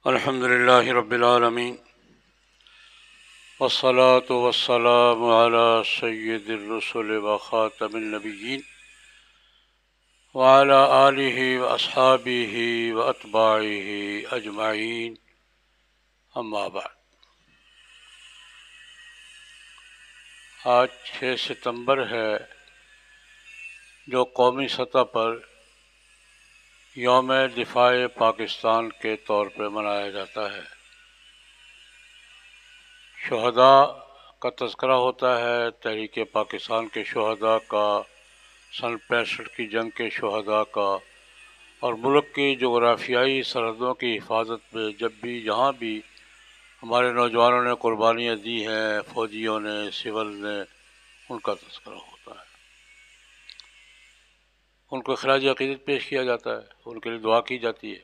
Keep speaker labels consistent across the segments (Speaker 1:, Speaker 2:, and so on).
Speaker 1: الحمد لله رب العالمين والصلاة والسلام على سيد الرسل وخاتم النبيين وعلى آله وأصحابه وأتباعه أجمعين أما بعد۔ آج 6 ستمبر ہے جو قومی سطح پر یوم دفاع پاکستان کے طور پہ منایا جاتا ہے۔ شہداء کا تذکرہ ہوتا ہے، تحریک پاکستان کے شہداء کا، سن 65 کی جنگ کے شہداء کا، اور ملک کی جغرافیائی سرحدوں کی حفاظت میں جب بھی جہاں بھی ہمارے نوجوانوں نے قربانیاں دی ہیں، فوجیوں نے، سول نے، ان کا تذکرہ ہوتا ہے، ان کو خراج عقیدت پیش کیا جاتا ہے، ان کے لیے دعا کی جاتی ہے،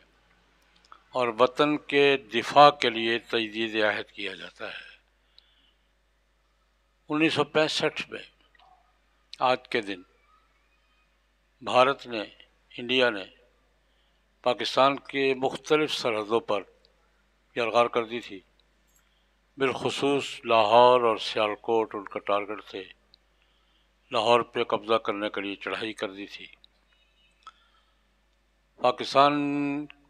Speaker 1: اور وطن کے دفاع کے لیے تجدید عہد کیا جاتا ہے۔ 1965 میں آج کے دن بھارت نے، انڈیا نے پاکستان کے مختلف سرحدوں پر یلغار کر دی تھی، بالخصوص لاہور اور سیالکوٹ ان کا ٹارگٹ تھے۔ لاہور پہ قبضہ کرنے کے لیے چڑھائی کر دی تھی۔ پاکستان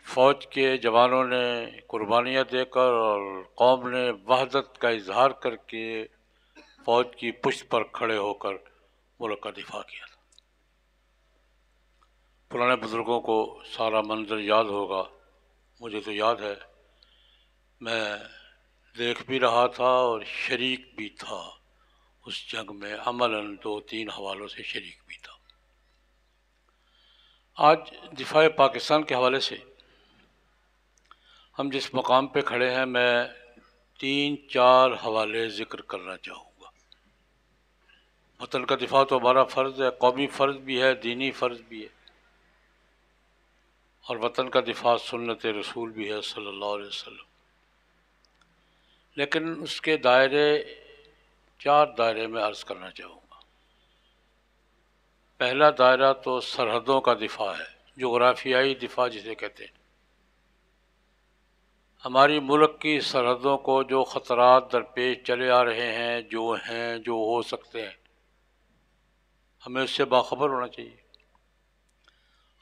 Speaker 1: فوج کے جوانوں نے قربانیاں دے کر اور قوم نے وحدت کا اظہار کر کے فوج کی پشت پر کھڑے ہو کر ملک کا دفاع کیا تھا۔ پرانے بزرگوں کو سارا منظر یاد ہوگا، مجھے تو یاد ہے، میں دیکھ بھی رہا تھا اور شریک بھی تھا اس جنگ میں، عملاً 2-3 حوالوں سے شریک بھی تھا۔ آج دفاع پاکستان کے حوالے سے ہم جس مقام پہ کھڑے ہیں، میں 3-4 حوالے ذکر کرنا چاہوں گا۔ وطن کا دفاع تو ہمارا فرض ہے، قومی فرض بھی ہے، دینی فرض بھی ہے، اور وطن کا دفاع سنت رسول بھی ہے صلی اللہ علیہ وسلم۔ لیکن اس کے دائرے 4 دائرے میں عرض کرنا چاہوں گا۔ پہلا دائرہ تو سرحدوں کا دفاع ہے، جغرافیائی دفاع جسے کہتے ہیں۔ ہماری ملک کی سرحدوں کو جو خطرات درپیش چلے آ رہے ہیں، جو ہو سکتے ہیں، ہمیں اس سے باخبر ہونا چاہیے۔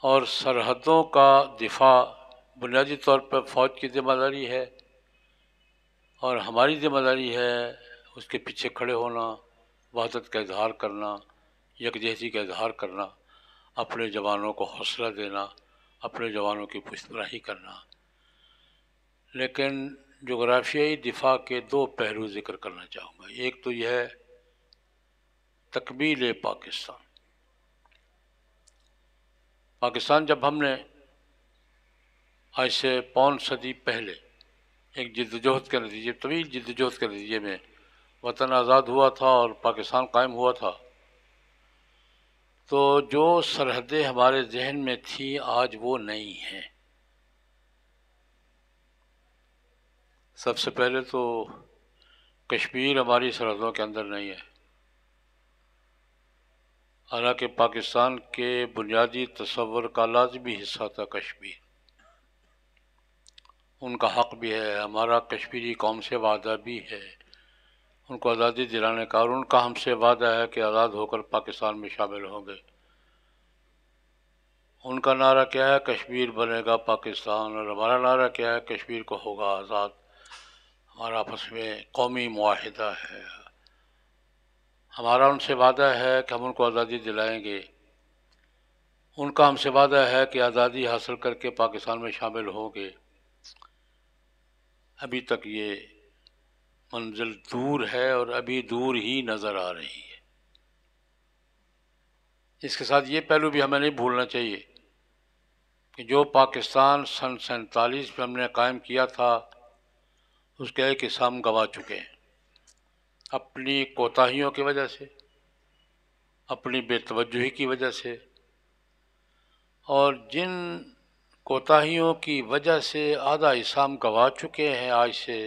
Speaker 1: اور سرحدوں کا دفاع بنیادی طور پر فوج کی ذمہ داری ہے، اور ہماری ذمہ داری ہے اس کے پیچھے کھڑے ہونا، وحدت کا اظہار کرنا، یکجہتی کا اظہار کرنا، اپنے جوانوں کو حوصلہ دینا، اپنے جوانوں کی پشت پناہی کرنا۔ لیکن جغرافیائی دفاع کے 2 پہلو ذکر کرنا چاہوں گا۔ ایک تو یہ ہے تکمیل پاکستان۔ پاکستان جب ہم نے آج سے 5 صدی پہلے ایک جدوجہد کے نتیجے، طویل جدوجہد کے نتیجے میں وطن آزاد ہوا تھا اور پاکستان قائم ہوا تھا، تو جو سرحدیں ہمارے ذہن میں تھیں آج وہ نہیں ہیں۔ سب سے پہلے تو کشمیر ہماری سرحدوں کے اندر نہیں ہے، حالانکہ پاکستان کے بنیادی تصور کا لازمی حصہ تھا کشمیر۔ ان کا حق بھی ہے، ہمارا کشمیری قوم سے وعدہ بھی ہے ان کو آزادی دلانے کا، اور ان کا ہم سے وعدہ ہے کہ آزاد ہو کر پاکستان میں شامل ہوں گے۔ ان کا نعرہ کیا ہے؟ کشمیر بنے گا پاکستان، اور ہمارا نعرہ کیا ہے؟ کشمیر کو ہوگا آزاد۔ ہمارا آپس میں قومی معاہدہ ہے، ہمارا ان سے وعدہ ہے کہ ہم ان کو آزادی دلائیں گے، ان کا ہم سے وعدہ ہے کہ آزادی حاصل کر کے پاکستان میں شامل ہوں گے۔ ابھی تک یہ منزل دور ہے اور ابھی دور ہی نظر آ رہی ہے۔ اس کے ساتھ یہ پہلو بھی ہمیں نہیں بھولنا چاہیے کہ جو پاکستان سن 47 میں ہم نے قائم کیا تھا، اس کے ایک حصہ ہم گنوا چکے ہیں، اپنی کوتاہیوں کی وجہ سے، اپنی بے توجہی کی وجہ سے، اور جن کوتاہیوں کی وجہ سے آدھا حصہ ہم گنوا چکے ہیں آج سے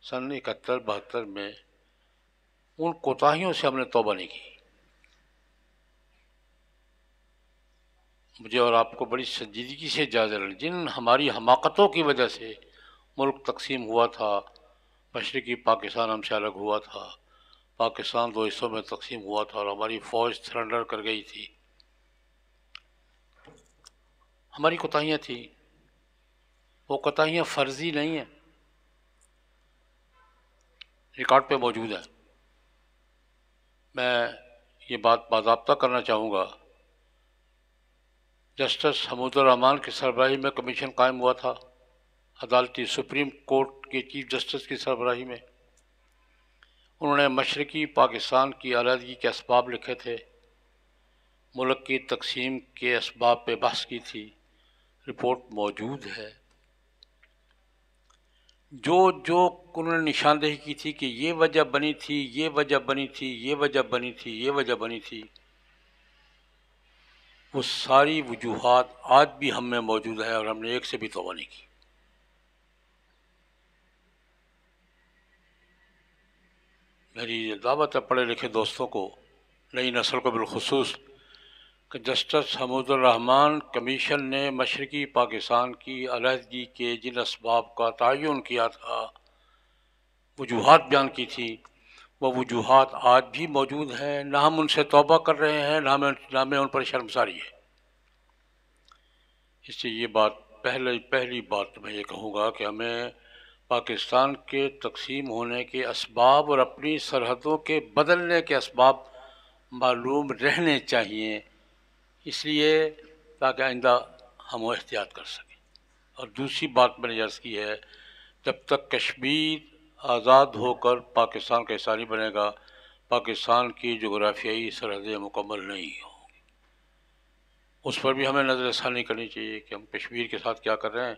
Speaker 1: سن 71-72 میں، ان کوتاہیوں سے ہم نے توبہ نہیں کی۔ مجھے اور آپ کو بڑی سنجیدگی سے جائزہ لینا، جن ہماری حماقتوں کی وجہ سے ملک تقسیم ہوا تھا، مشرقی پاکستان ہم سے الگ ہوا تھا، پاکستان 2 حصوں میں تقسیم ہوا تھا اور ہماری فوج سرنڈر کر گئی تھی. ہماری کوتاہیاں تھیں، وہ کوتاہیاں فرضی نہیں ہیں، ریکارڈ پہ موجود ہیں. میں یہ بات باضابطہ کرنا چاہوں گا، جسٹس حمود الرحمان کی سربراہی میں کمیشن قائم ہوا تھا، عدالتی سپریم کورٹ کے چیف جسٹس کی سربراہی میں. انہوں نے مشرقی پاکستان کی علیحدگی کے اسباب لکھے تھے، ملک کی تقسیم کے اسباب پہ بحث کی تھی، رپورٹ موجود ہے. جو انہوں نے نشاندہی کی تھی کہ یہ وجہ بنی تھی، یہ وجہ بنی تھی، یہ وجہ بنی تھی، یہ وجہ بنی تھی، وہ ساری وجوہات آج بھی ہم میں موجود ہے اور ہم نے ایک سے بھی توبہ نہیں کی. میری دعوت ہے پڑھے لکھے دوستوں کو، نئی نسل کو بالخصوص، کہ جسٹس حمود الرحمان کمیشن نے مشرقی پاکستان کی علیحدگی کے جن اسباب کا تعین کیا تھا، وجوہات بیان کی تھی، وہ وجوہات آج بھی موجود ہیں. نہ ہم ان سے توبہ کر رہے ہیں، نہ ہمیں ان پر شرمساری ہے. اس لیے یہ بات پہلی بات میں یہ کہوں گا کہ ہمیں پاکستان کے تقسیم ہونے کے اسباب اور اپنی سرحدوں کے بدلنے کے اسباب معلوم رہنے چاہیے، اس لیے تاکہ آئندہ ہم وہ احتیاط کر سکیں. اور دوسری بات میں نے عرض کی ہے، جب تک کشمیر آزاد ہو کر پاکستان کا حصہ نہیں بنے گا، پاکستان کی جغرافیائی سرحدیں مکمل نہیں ہوں. اس پر بھی ہمیں نظر ثانی کرنی چاہیے کہ ہم کشمیر کے ساتھ کیا کر رہے ہیں،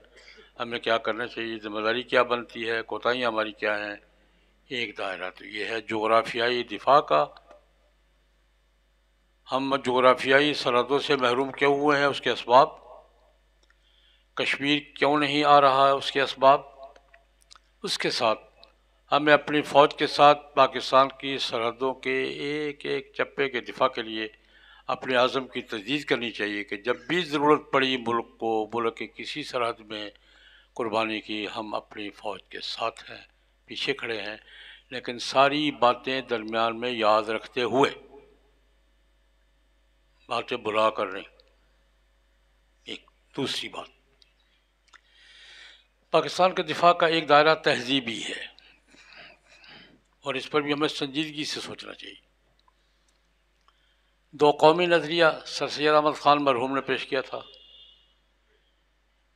Speaker 1: ہمیں کیا کرنا چاہیے، ذمہ داری کیا بنتی ہے، کوتاہیاں ہماری کیا ہیں. ایک دائرہ تو یہ ہے جغرافیائی دفاع کا، ہم جغرافیائی سرحدوں سے محروم کیوں ہوئے ہیں، اس کے اسباب، کشمیر کیوں نہیں آ رہا ہے، اس کے اسباب. اس کے ساتھ ہمیں اپنی فوج کے ساتھ پاکستان کی سرحدوں کے ایک ایک چپے کے دفاع کے لیے اپنے عزم کی تجدید کرنی چاہیے کہ جب بھی ضرورت پڑی ملک کو، ملک کے کسی سرحد میں قربانی کی، ہم اپنی فوج کے ساتھ ہیں، پیچھے کھڑے ہیں. لیکن ساری باتیں درمیان میں یاد رکھتے ہوئے، باتیں بلا کر نہیں. ایک دوسری بات، پاکستان کے دفاع کا ایک دائرہ تہذیبی ہے اور اس پر بھی ہمیں سنجیدگی سے سوچنا چاہیے. 2 قومی نظریہ سر سید احمد خان مرحوم نے پیش کیا تھا،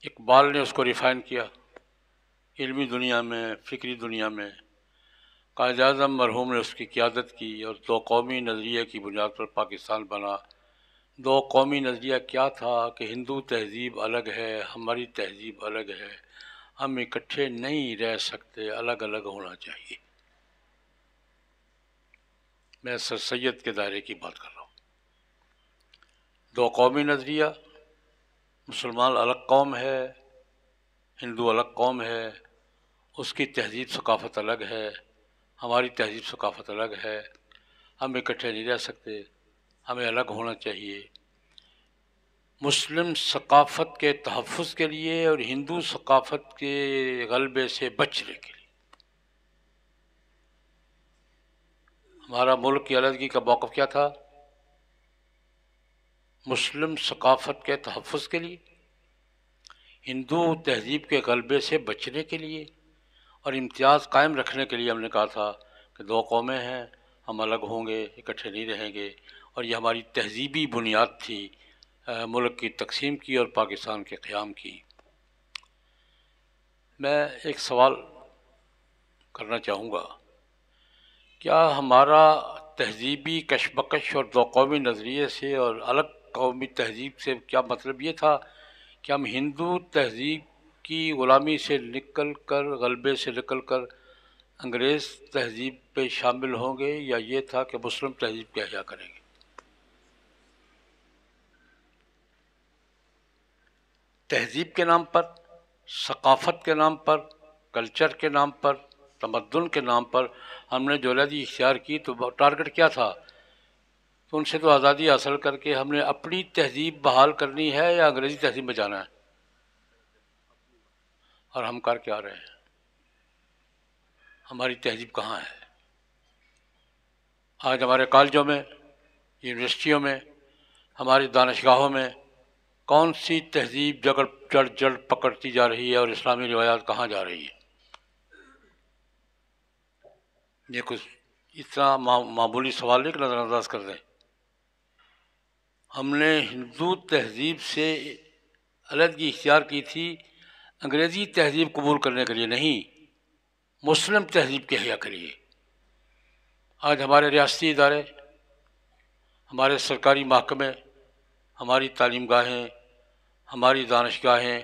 Speaker 1: اقبال نے اس کو ریفائن کیا علمی دنیا میں، فکری دنیا میں، قائد اعظم مرحوم نے اس کی قیادت کی اور 2 قومی نظریے کی بنیاد پر پاکستان بنا. 2 قومی نظریہ کیا تھا کہ ہندو تہذیب الگ ہے، ہماری تہذیب الگ ہے، ہم اکٹھے نہیں رہ سکتے، الگ الگ ہونا چاہیے. میں سر سید کے دائرے کی بات کر رہا ہوں. 2 قومی نظریہ، مسلمان الگ قوم ہے، ہندو الگ قوم ہے، اس کی تہذیب ثقافت الگ ہے، ہماری تہذیب ثقافت الگ ہے، ہم اکٹھے نہیں رہ سکتے، ہمیں الگ ہونا چاہیے. مسلم ثقافت کے تحفظ کے لیے اور ہندو ثقافت کے غلبے سے بچنے کے لیے. ہمارا ملک کی علیحدگی کا موقف کیا تھا؟ مسلم ثقافت کے تحفظ کے لیے، ہندو تہذیب کے غلبے سے بچنے کے لیے اور امتیاز قائم رکھنے کے لیے. ہم نے کہا تھا کہ 2 قومیں ہیں، ہم الگ ہوں گے، اکٹھے نہیں رہیں گے، اور یہ ہماری تہذیبی بنیاد تھی ملک کی تقسیم کی اور پاکستان کے قیام کی. میں ایک سوال کرنا چاہوں گا، کیا ہمارا تہذیبی کشمکش اور 2 قومی نظریے سے اور الگ قومی تہذیب سے کیا مطلب یہ تھا کہ ہم ہندو تہذیب کی غلامی سے نکل کر، غلبے سے نکل کر انگریز تہذیب پہ شامل ہوں گے، یا یہ تھا کہ مسلم تہذیب کا احیاء کریں گے؟ تہذیب کے نام پر، ثقافت کے نام پر، کلچر کے نام پر، تمدن کے نام پر ہم نے جو علیحدگی اختیار کی تو ٹارگٹ کیا تھا؟ تو ان سے تو آزادی حاصل کر کے ہم نے اپنی تہذیب بحال کرنی ہے یا انگریزی تہذیب میں جانا ہے؟ اور ہم کر کیا رہے ہیں؟ ہماری تہذیب کہاں ہے؟ آج ہمارے کالجوں میں، یونیورسٹیوں میں، ہماری دانشگاہوں میں کون سی تہذیب جڑ جڑ پکڑتی جا رہی ہے اور اسلامی روایات کہاں جا رہی ہے؟ یہ کچھ اتنا معمولی سوال نہیں کہ نظر انداز کر دیں۔ ہم نے ہندو تہذیب سے علیحدگی اختیار کی تھی انگریزی تہذیب قبول کرنے کے لیے نہیں، مسلم تہذیب کے احیاء کے لیے۔ آج ہمارے ریاستی ادارے، ہمارے سرکاری محکمے، ہماری تعلیم گاہیں، ہماری دانشگاہیں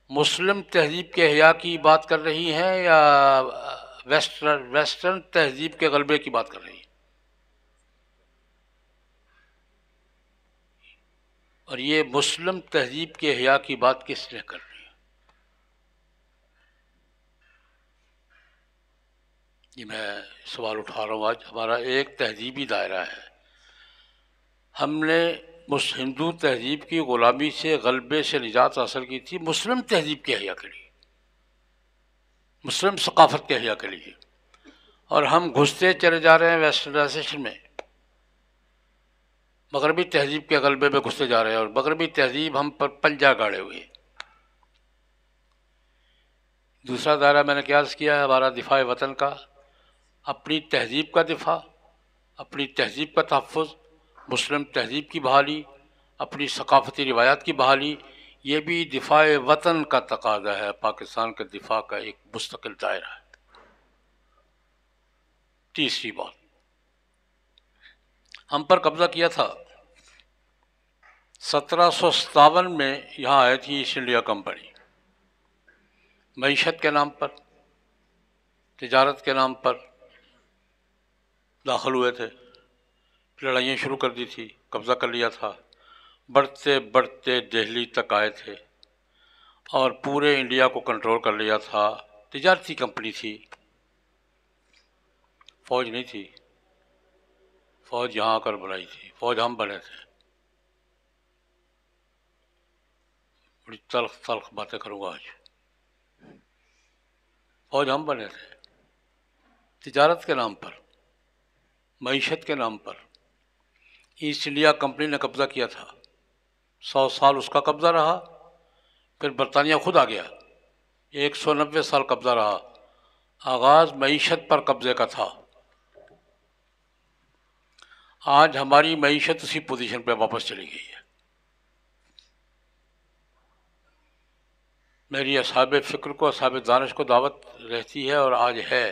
Speaker 1: مسلم تہذیب کے احیاء کی بات کر رہی ہیں یا ویسٹرن تہذیب کے غلبے کی بات کر رہی ہیں؟ اور یہ مسلم تہذیب کے احیاء کی بات کس نے کر رہی ہے؟ یہ میں سوال اٹھا رہا ہوں۔ آج ہمارا ایک تہذیبی دائرہ ہے، ہم نے ہندو تہذیب کی غلامی سے، غلبے سے نجات حاصل کی تھی مسلم تہذیب کے احیاء کے لیے، مسلم ثقافت کے احیاء کے لیے، اور ہم گھستے چلے جا رہے ہیں ویسٹرنائزیشن میں، مغربی تہذیب کے غلبے میں گھستے جا رہے ہیں، اور مغربی تہذیب ہم پر پنجہ گاڑے ہوئے۔ دوسرا دائرہ میں نے کیا عرض کیا ہے، ہمارا دفاع وطن کا، اپنی تہذیب کا دفاع، اپنی تہذیب کا تحفظ، مسلم تہذیب کی بحالی، اپنی ثقافتی روایات کی بحالی، یہ بھی دفاع وطن کا تقاضا ہے، پاکستان کے دفاع کا ایک مستقل دائرہ ہے۔ تیسری بات، ہم پر قبضہ کیا تھا 1757 میں، یہاں آئی تھی ایسٹ انڈیا کمپنی، معیشت کے نام پر، تجارت کے نام پر داخل ہوئے تھے، لڑائیاں شروع کر دی تھی، قبضہ کر لیا تھا، بڑھتے بڑھتے دہلی تک آئے تھے اور پورے انڈیا کو کنٹرول کر لیا تھا۔ تجارتی کمپنی تھی، فوج نہیں تھی، فوج یہاں آ کر بنائی تھی، فوج ہم بنے تھے۔ بڑی تلخ تلخ باتیں کروں گا آج، فوج ہم بنے تھے، تجارت کے نام پر، معیشت کے نام پر ایسٹ انڈیا کمپنی نے قبضہ کیا تھا۔ 100 سال اس کا قبضہ رہا، پھر برطانیہ خود آ گیا، 190 سال قبضہ رہا۔ آغاز معیشت پر قبضے کا تھا، آج ہماری معیشت اسی پوزیشن پہ واپس چلی گئی ہے۔ میری اصحاب فکر کو، اصحاب دانش کو دعوت رہتی ہے اور آج ہے،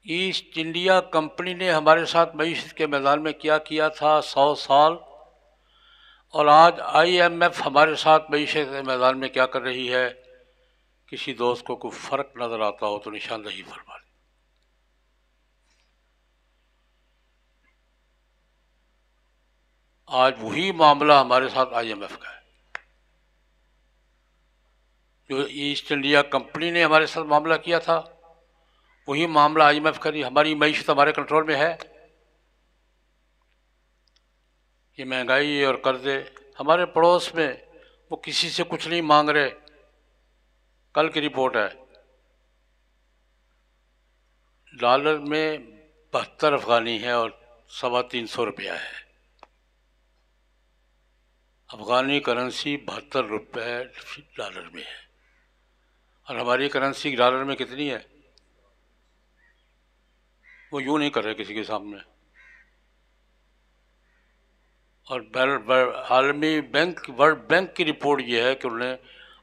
Speaker 1: ایسٹ انڈیا کمپنی نے ہمارے ساتھ معیشت کے میدان میں کیا کیا تھا 100 سال، اور آج آئی ایم ایف ہمارے ساتھ معیشت کے میدان میں کیا کر رہی ہے؟ کسی دوست کو کوئی فرق نظر آتا ہو تو نشاندہی فرما دیں۔ آج وہی معاملہ ہمارے ساتھ آئی ایم ایف کا ہے، جو ایسٹ انڈیا کمپنی نے ہمارے ساتھ معاملہ کیا تھا وہی معاملہ آئی ایم ایف کا۔ ہماری معیشت ہمارے کنٹرول میں ہے، یہ مہنگائی اور قرضے ہمارے پڑوس میں، وہ کسی سے کچھ نہیں مانگ رہے۔ کل کی رپورٹ ہے، ڈالر میں 72 افغانی ہے اور 350 روپیہ ہے، افغانی کرنسی 72 روپے ڈالر میں ہے، اور ہماری کرنسی ڈالر میں کتنی ہے؟ وہ یوں نہیں کر رہے کسی کے سامنے۔ اور عالمی بینک، ورلڈ بینک کی رپورٹ یہ ہے کہ انہوں نے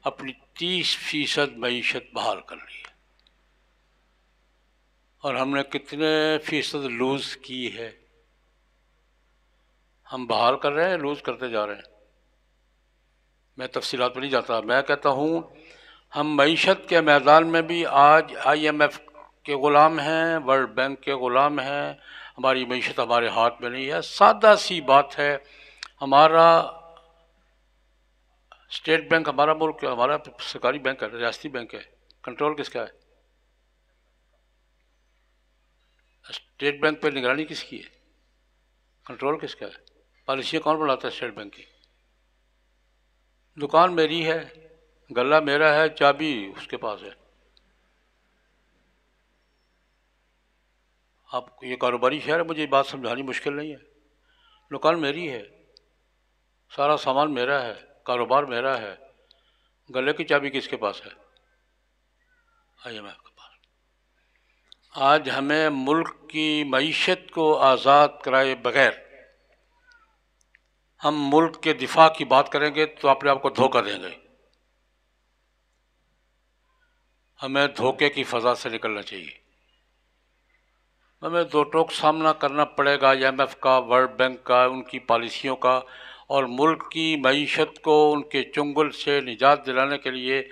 Speaker 1: اپنی 30% معیشت بحال کر لی ہے، اور ہم نے کتنے فیصد لوز کی ہے؟ ہم بحال کر رہے ہیں، لوز کرتے جا رہے ہیں۔ میں تفصیلات میں نہیں جاتا، میں کہتا ہوں ہم معیشت کے میدان میں بھی آج آئی ایم ایف کے غلام ہیں، ورلڈ بینک کے غلام ہیں، ہماری معیشت ہمارے ہاتھ میں نہیں ہے۔ سادہ سی بات ہے، ہمارا اسٹیٹ بینک، ہمارا ملک، ہمارا سرکاری بینک ہے، ریاستی بینک ہے، کنٹرول کس کا ہے؟ اسٹیٹ بینک پہ نگرانی کس کی ہے؟ کنٹرول کس کا ہے؟ پالیسیاں کون بناتا ہے اسٹیٹ بینک کی؟ دکان میری ہے، غلہ میرا ہے، چابی اس کے پاس ہے. آپ یہ کاروباری شہر ہے، مجھے یہ بات سمجھانی مشکل نہیں ہے. دکان میری ہے، سارا سامان میرا ہے، کاروبار میرا ہے. گلے کی چابی کس کے پاس ہے؟ IMF کے پاس. آج ہمیں ملک کی معیشت کو آزاد کرائے بغیر ہم ملک کے دفاع کی بات کریں گے تو اپنے آپ کو دھوکہ دیں گے. ہمیں دھوکے کی فضا سے نکلنا چاہیے. ہمیں دو ٹوک سامنا کرنا پڑے گا IMF کا، ورلڈ بینک کا، ان کی پالیسیوں کا، اور ملک کی معیشت کو ان کے چنگل سے نجات دلانے کے لیے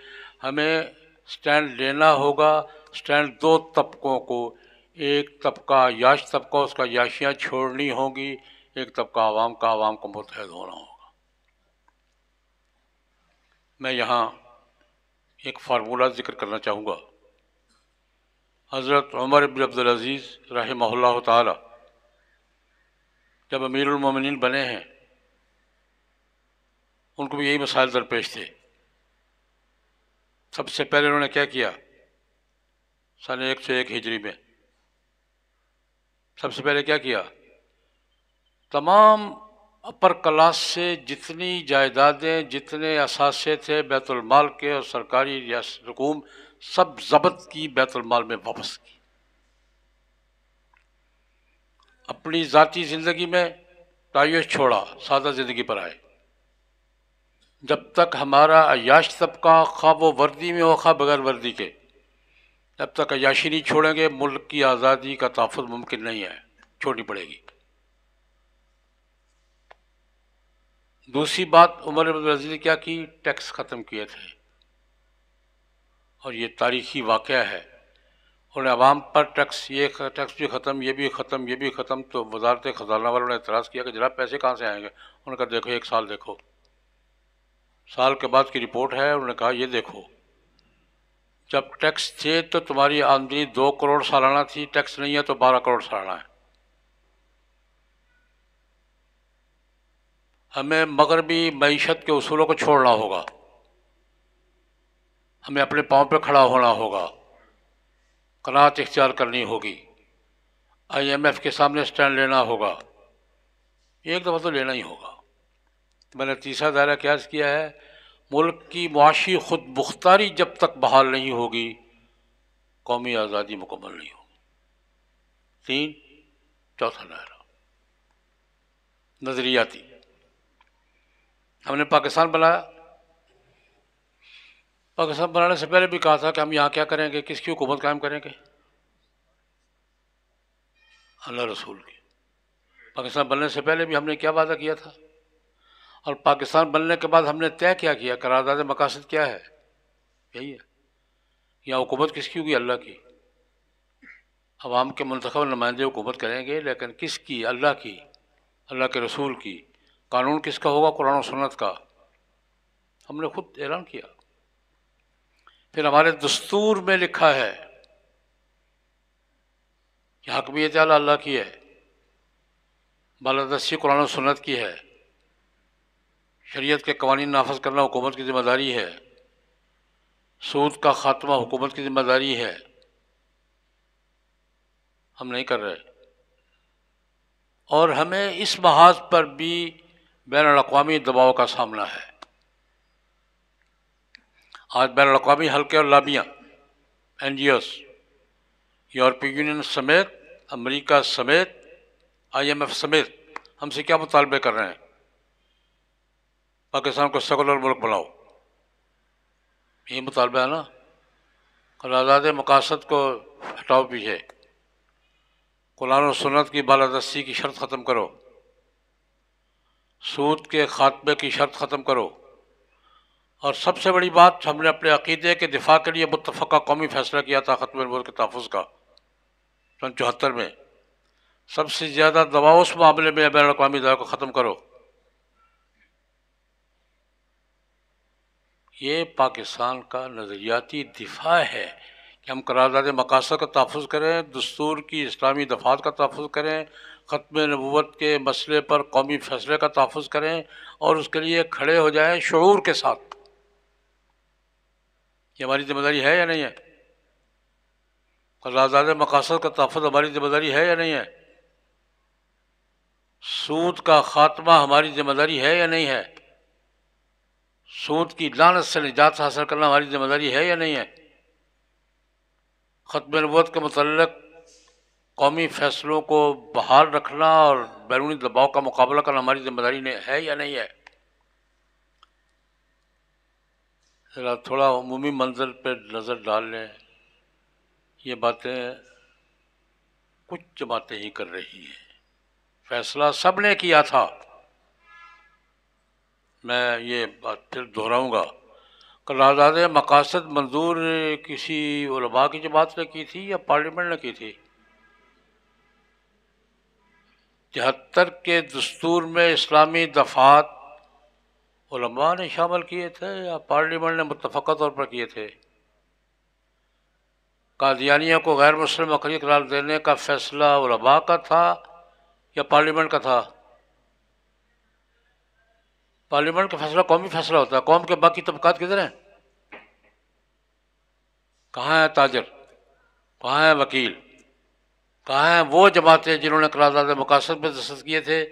Speaker 1: ہمیں سٹینڈ لینا ہوگا. سٹینڈ دو طبقوں کو، ایک طبقہ یاش طبقہ، اس کا یاشیاں چھوڑنی ہوں گی، ایک طبقہ عوام کا، عوام کو متحد ہونا ہوگا. میں یہاں ایک فارمولہ ذکر کرنا چاہوں گا. حضرت عمر بن عبدالعزیز رحمہ اللہ تعالی جب امیر المومنین بنے ہیں، ان کو بھی یہی مسائل درپیش تھے. سب سے پہلے انہوں نے کیا کیا؟ سن 101 ہجری میں سب سے پہلے کیا کیا؟ تمام اپر کلاس سے جتنی جائیدادیں، جتنے اثاثے تھے بیت المال کے اور سرکاری رقوم، سب ضبط کی، بیت المال میں واپس کی. اپنی ذاتی زندگی میں تعیش چھوڑا، سادہ زندگی پر آئے. جب تک ہمارا عیاش طبقہ، خواہ وہ وردی میں ہو خواہ بغیر وردی کے، جب تک عیاشی نہیں چھوڑیں گے ملک کی آزادی کا تحفظ ممکن نہیں ہے، چھوڑنی پڑے گی. دوسری بات عمر بن عبدالعزیز نے کیا کی؟ ٹیکس ختم کیے تھے، اور یہ تاریخی واقعہ ہے. انہوں نے عوام پر ٹیکس، یہ ٹیکس بھی ختم، یہ بھی ختم، یہ بھی ختم. تو وزارت خزانہ والوں نے اعتراض کیا کہ جناب پیسے کہاں سے آئیں گے؟ انہوں نے کہا دیکھو 1 سال دیکھو. سال کے بعد کی رپورٹ ہے. انہوں نے کہا یہ دیکھو، جب ٹیکس تھے تو تمہاری آمدنی 2 کروڑ سالانہ تھی، ٹیکس نہیں ہے تو 12 کروڑ سالانہ ہے. ہمیں مغربی معیشت کے اصولوں کو چھوڑنا ہوگا، ہمیں اپنے پاؤں پہ کھڑا ہونا ہوگا، قناعت اختیار کرنی ہوگی، IMF کے سامنے سٹینڈ لینا ہوگا. ایک دفعہ تو لینا ہی ہوگا. میں نے تیسرا دائرہ کیا کیا ہے؟ ملک کی معاشی خود مختاری جب تک بحال نہیں ہوگی قومی آزادی مکمل نہیں ہوگی. 3. چوتھا دائرہ نظریاتی. ہم نے پاکستان بنایا، پاکستان بنانے سے پہلے بھی کہا تھا کہ ہم یہاں کیا کریں گے، کس کی حکومت قائم کریں گے؟ اللہ رسول کی. پاکستان بننے سے پہلے بھی ہم نے کیا وعدہ کیا تھا، اور پاکستان بننے کے بعد ہم نے طے کیا کیا؟ قرارداد مقاصد کیا ہے؟ یہی ہے. یہاں حکومت کس کی ہوگی؟ اللہ کی. عوام کے منتخب نمائندے حکومت کریں گے، لیکن کس کی؟ اللہ کی، اللہ کے رسول کی. قانون کس کا ہوگا؟ قرآن و سنت کا. ہم نے خود اعلان کیا. پھر ہمارے دستور میں لکھا ہے کہ حاکمیت اعلیٰ اللہ کی ہے، بالادستی قرآن و سنت کی ہے، شریعت کے قوانین نافذ کرنا حکومت کی ذمہ داری ہے، سود کا خاتمہ حکومت کی ذمہ داری ہے. ہم نہیں کر رہے. اور ہمیں اس محاذ پر بھی بین الاقوامی دباؤ کا سامنا ہے. آج بین الاقوامی حلقے اور لابیاں، NGOs، یورپی یونین سمیت، امریکہ سمیت، IMF سمیت ہم سے کیا مطالبے کر رہے ہیں؟ پاکستان کو سیکولر ملک بناؤ. یہی مطالبہ ہے نا. قرارداد مقاصد کو ہٹاؤ پیچھے، قرآن و سنت کی بالادستی کی شرط ختم کرو، سود کے خاتمے کی شرط ختم کرو. اور سب سے بڑی بات، ہم نے اپنے عقیدے کے دفاع کے لیے متفقہ قومی فیصلہ کیا تھا ختم نبوت کے تحفظ کا سن 74 میں. سب سے زیادہ دباؤ اس معاملے میں بین الاقوامی دائرہ کو ختم کرو. یہ پاکستان کا نظریاتی دفاع ہے کہ ہم قرارداد مقاصد کا تحفظ کریں، دستور کی اسلامی دفعات کا تحفظ کریں، ختم نبوت کے مسئلے پر قومی فیصلے کا تحفظ کریں، اور اس کے لیے کھڑے ہو جائیں شعور کے ساتھ. یہ ہماری ذمہ داری ہے یا نہیں ہے؟ قرارداد مقاصد کا تحفظ ہماری ذمہ داری ہے یا نہیں ہے؟ سود کا خاتمہ ہماری ذمہ داری ہے یا نہیں ہے؟ سود کی لعنت سے نجات حاصل کرنا ہماری ذمہ داری ہے یا نہیں ہے؟ ختم نبوت کے متعلق قومی فیصلوں کو بحال رکھنا اور بیرونی دباؤ کا مقابلہ کرنا ہماری ذمہ داری ہے یا نہیں ہے؟ ذرا تھوڑا عمومی منظر پہ نظر ڈال لیں. یہ باتیں کچھ جماعتیں ہی کر رہی ہیں. فیصلہ سب نے کیا تھا. میں یہ بات پھر دہراؤں گا. قرارداد مقاصد منظور کسی علماء کی جماعت نے کی تھی یا پارلیمنٹ نے کی تھی؟ 73 کے دستور میں اسلامی دفعات علماء نے شامل کیے تھے یا پارلیمنٹ نے متفقہ طور پر کیے تھے؟ قادیانیہ کو غیر مسلم اقلیت قرار دینے کا فیصلہ علماء کا تھا یا پارلیمنٹ کا تھا؟ پارلیمنٹ کا فیصلہ قومی فیصلہ ہوتا ہے. قوم کے باقی طبقات کدھر ہیں؟ کہاں ہے تاجر؟ کہاں ہے وکیل؟ کہاں ہیں وہ جماعتیں جنہوں نے قرارداد مقاصد پہ دستخط کیے تھے،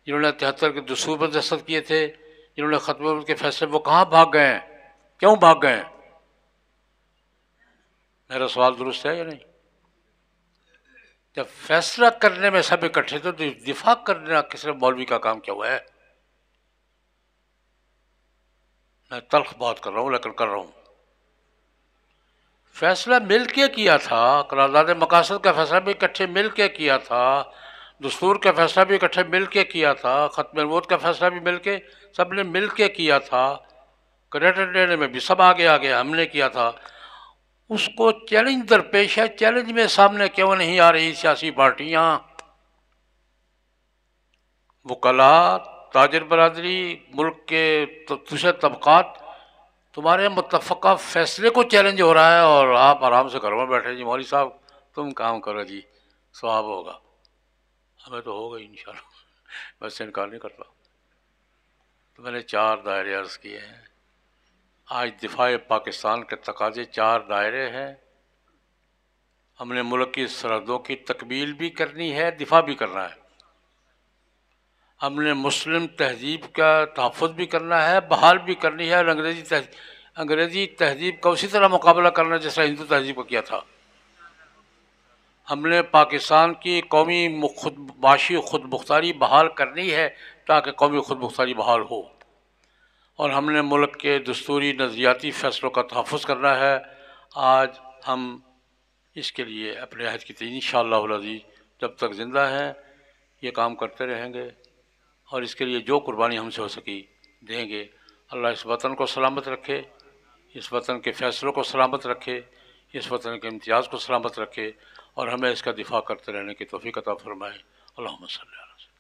Speaker 1: جنہوں نے 73 کے دستور پر دستخط کیے تھے، جنہوں نے ختم نبوت کے فیصلے، وہ کہاں بھاگ گئے ہیں؟ کیوں بھاگ گئے ہیں؟ میرا سوال درست ہے یا نہیں؟ جب فیصلہ کرنے میں سب اکٹھے تو دفاع کرنا کس نے مولوی کا کام کیا ہوا ہے؟ میں تلخ بات کر رہا ہوں لیکن کر رہا ہوں. فیصلہ مل کے کیا تھا. قرارداد مقاصد کا فیصلہ بھی اکٹھے مل کے کیا تھا، دستور کا فیصلہ بھی اکٹھے مل کے کیا تھا، ختم نبوت کا فیصلہ بھی مل کے سب نے مل کے کیا تھا. کریڈٹ لینے میں بھی سب آگے آگے ہم نے کیا تھا. اس کو چیلنج درپیش ہے. چیلنج میں سامنے کیوں نہیں آ رہی سیاسی پارٹیاں، وکلاء، تاجر برادری، ملک کے دوسرے طبقات؟ تمہارے متفقہ فیصلے کو چیلنج ہو رہا ہے اور آپ آرام سے گھروں میں بیٹھے جی مولوی صاحب تم کام کرو جی ثواب ہوگا. ہمیں تو ہوگا ہی انشاءاللہ، میں اس سے انکار نہیں کرتا. تو میں نے 4 دائرے عرض کیے ہیں. آج دفاع پاکستان کے تقاضے 4 دائرے ہیں. ہم نے ملک کی سرحدوں کی تکمیل بھی کرنی ہے، دفاع بھی کرنا ہے. ہم نے مسلم تہذیب کا تحفظ بھی کرنا ہے، بحال بھی کرنی ہے، اور انگریزی تہذیب کا اسی طرح مقابلہ کرنا جیسا ہندو تہذیب کو کیا تھا. ہم نے پاکستان کی قومی معاشی خود مختاری بحال کرنی ہے تاکہ قومی خود مختاری بحال ہو. اور ہم نے ملک کے دستوری نظریاتی فیصلوں کا تحفظ کرنا ہے. آج ہم اس کے لیے اپنے عہد کی انشاءاللہ العزیز جب تک زندہ ہیں یہ کام کرتے رہیں گے، اور اس کے لیے جو قربانی ہم سے ہو سکی دیں گے. اللہ اس وطن کو سلامت رکھے، اس وطن کے فیصلوں کو سلامت رکھے، اس وطن کے امتیاز کو سلامت رکھے، اور ہمیں اس کا دفاع کرتے رہنے کی توفیق عطا فرمائے. اللہم صلی اللہ علیہ وسلم.